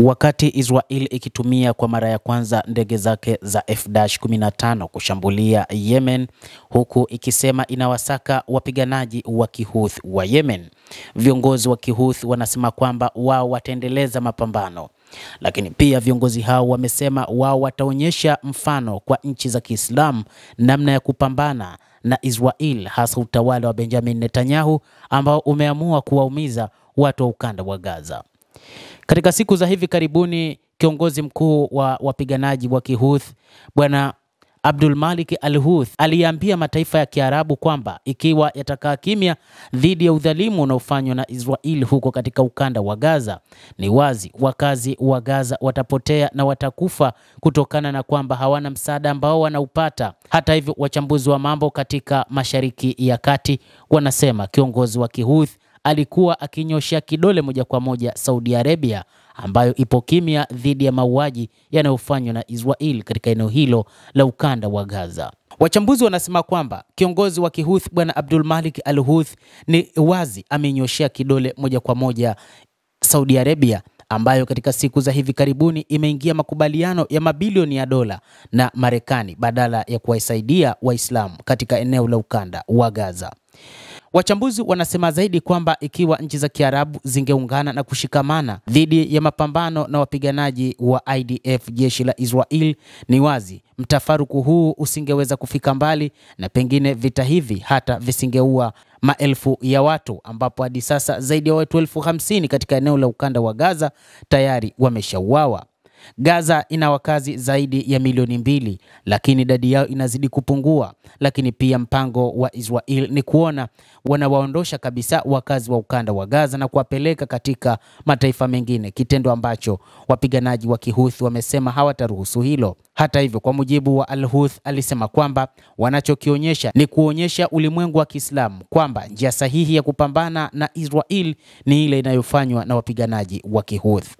Wakati Israel ikitumia kwa mara ya kwanza ndege zake za F-15 kushambulia Yemen, huku ikisema inawasaka wapiganaji wa Kihouthi wa Yemen, viongozi wa Kihouthi wanasema kwamba wao wataendeleza mapambano. Lakini pia viongozi hao wamesema wao wataonyesha mfano kwa nchi za Kiislamu namna ya kupambana na Israel, hasa utawala wa Benjamin Netanyahu ambao umeamua kuwaumiza watu wa ukanda wa Gaza. Katika siku za hivi karibuni, kiongozi mkuu wa wapiganaji wa Kihouthi Bwana Abdul Malik al-Houthi aliambia mataifa ya Kiarabu kwamba ikiwa yatakaa kimya dhidi ya udhalimu unaofanywa na Israel huko katika ukanda wa Gaza, ni wazi wakazi wa Gaza watapotea na watakufa kutokana na kwamba hawana msaada ambao wanaupata. Hata hivyo, wachambuzi wa mambo katika Mashariki ya Kati wanasema kiongozi wa Kihouthi alikuwa akinyoshia kidole moja kwa moja Saudi Arabia, ambayo ipo kimya dhidi ya mauaji yanayofanywa na Israel katika eneo hilo la ukanda wa Gaza. Wachambuzi wanasema kwamba kiongozi wa Kihouthi Bwana Abdul Malik al-Houthi ni wazi amenyoshia kidole moja kwa moja Saudi Arabia, ambayo katika siku za hivi karibuni imeingia makubaliano ya mabilioni ya dola na Marekani badala ya kuwasaidia Waislamu katika eneo la ukanda wa Gaza. Wachambuzi wanasema zaidi kwamba ikiwa nchi za Kiarabu zingeungana na kushikamana dhidi ya mapambano na wapiganaji wa IDF, jeshi la Israel, ni wazi mtafaruku huu usingeweza kufika mbali, na pengine vita hivi hata visingeua maelfu ya watu, ambapo hadi sasa zaidi ya watu 50,000 katika eneo la ukanda wa Gaza tayari wameshauawa. Gaza ina wakazi zaidi ya milioni 2, lakini idadi yao inazidi kupungua. Lakini pia mpango wa Israel ni kuona wanawaondosha kabisa wakazi wa ukanda wa Gaza na kuwapeleka katika mataifa mengine, kitendo ambacho wapiganaji wa Kihouthi wamesema hawataruhusu hilo. Hata hivyo, kwa mujibu wa al-Houthi, alisema kwamba wanachokionyesha ni kuonyesha ulimwengu wa Kiislamu kwamba njia sahihi ya kupambana na Israel ni ile inayofanywa na wapiganaji wa Kihouthi.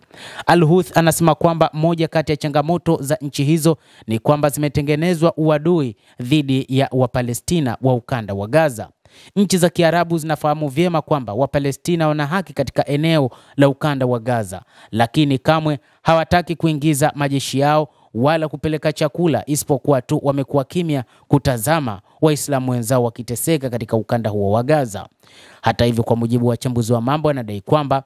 Al-Houthi anasema kwamba moja kati ya changamoto za nchi hizo ni kwamba zimetengenezwa uadui dhidi ya Wapalestina wa ukanda wa Gaza. Nchi za Kiarabu zinafahamu vyema kwamba Wapalestina wana haki katika eneo la ukanda wa Gaza, lakini kamwe hawataki kuingiza majeshi yao wala kupeleka chakula, isipokuwa tu wamekuwa kimya kutazama Waislamu wenzao wakiteseka katika ukanda huo wa Gaza. Hata hivyo, kwa mujibu wa wachambuzi wa mambo, anadai kwamba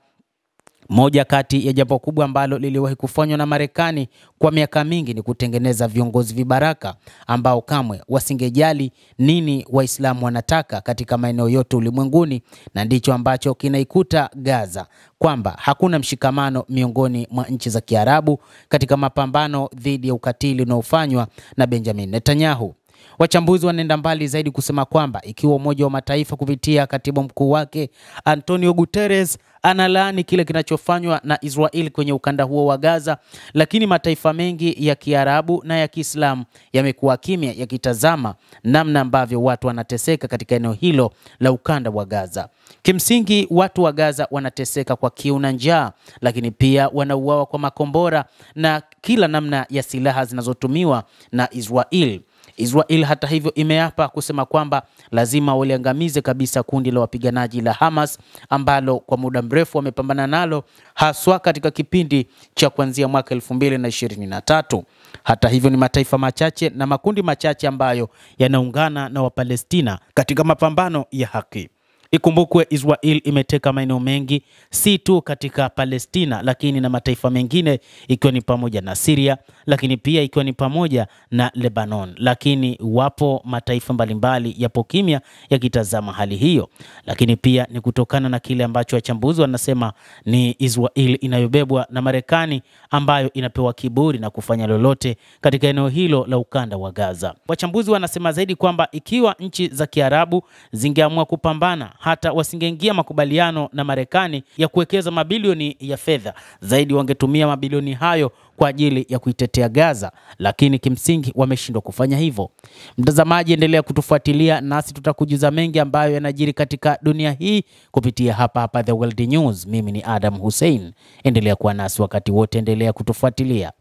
moja kati ya jambo kubwa ambalo liliwahi kufanywa na Marekani kwa miaka mingi ni kutengeneza viongozi vibaraka ambao kamwe wasingejali nini Waislamu wanataka katika maeneo yote ulimwenguni, na ndicho ambacho kinaikuta Gaza, kwamba hakuna mshikamano miongoni mwa nchi za Kiarabu katika mapambano dhidi ya ukatili unaofanywa na Benjamin Netanyahu. Wachambuzi wanaenda mbali zaidi kusema kwamba ikiwa Umoja wa Mataifa kupitia katibu mkuu wake Antonio Guterres analaani kile kinachofanywa na Israel kwenye ukanda huo wa Gaza, lakini mataifa mengi ya Kiarabu na ya Kiislamu yamekuwa kimya yakitazama namna ambavyo watu wanateseka katika eneo hilo la ukanda wa Gaza. Kimsingi watu wa Gaza wanateseka kwa kiu na njaa, lakini pia wanauawa kwa makombora na kila namna ya silaha zinazotumiwa na Israel. Israel hata hivyo imeapa kusema kwamba lazima waliangamize kabisa kundi la wapiganaji la Hamas ambalo kwa muda mrefu wamepambana nalo, haswa katika kipindi cha kuanzia mwaka 2023. Hata hivyo, ni mataifa machache na makundi machache ambayo yanaungana na Wapalestina katika mapambano ya haki. Ikumbukwe Israel imeteka maeneo mengi si tu katika Palestina, lakini na mataifa mengine ikiwa ni pamoja na Syria, lakini pia ikiwa ni pamoja na Lebanon. Lakini wapo mataifa mbalimbali yapo kimya yakitazama hali hiyo, lakini pia ni kutokana na kile ambacho wachambuzi wanasema ni Israel inayobebwa na Marekani, ambayo inapewa kiburi na kufanya lolote katika eneo hilo la ukanda wa Gaza. Wachambuzi wanasema zaidi kwamba ikiwa nchi za Kiarabu zingeamua kupambana, hata wasingeingia makubaliano na Marekani ya kuwekeza mabilioni ya fedha zaidi, wangetumia mabilioni hayo kwa ajili ya kuitetea Gaza, lakini kimsingi wameshindwa kufanya hivyo. Mtazamaji, endelea kutufuatilia nasi tutakujuza mengi ambayo yanajiri katika dunia hii kupitia hapa The World News. Mimi ni Adam Hussein, endelea kuwa nasi wakati wote, endelea kutufuatilia.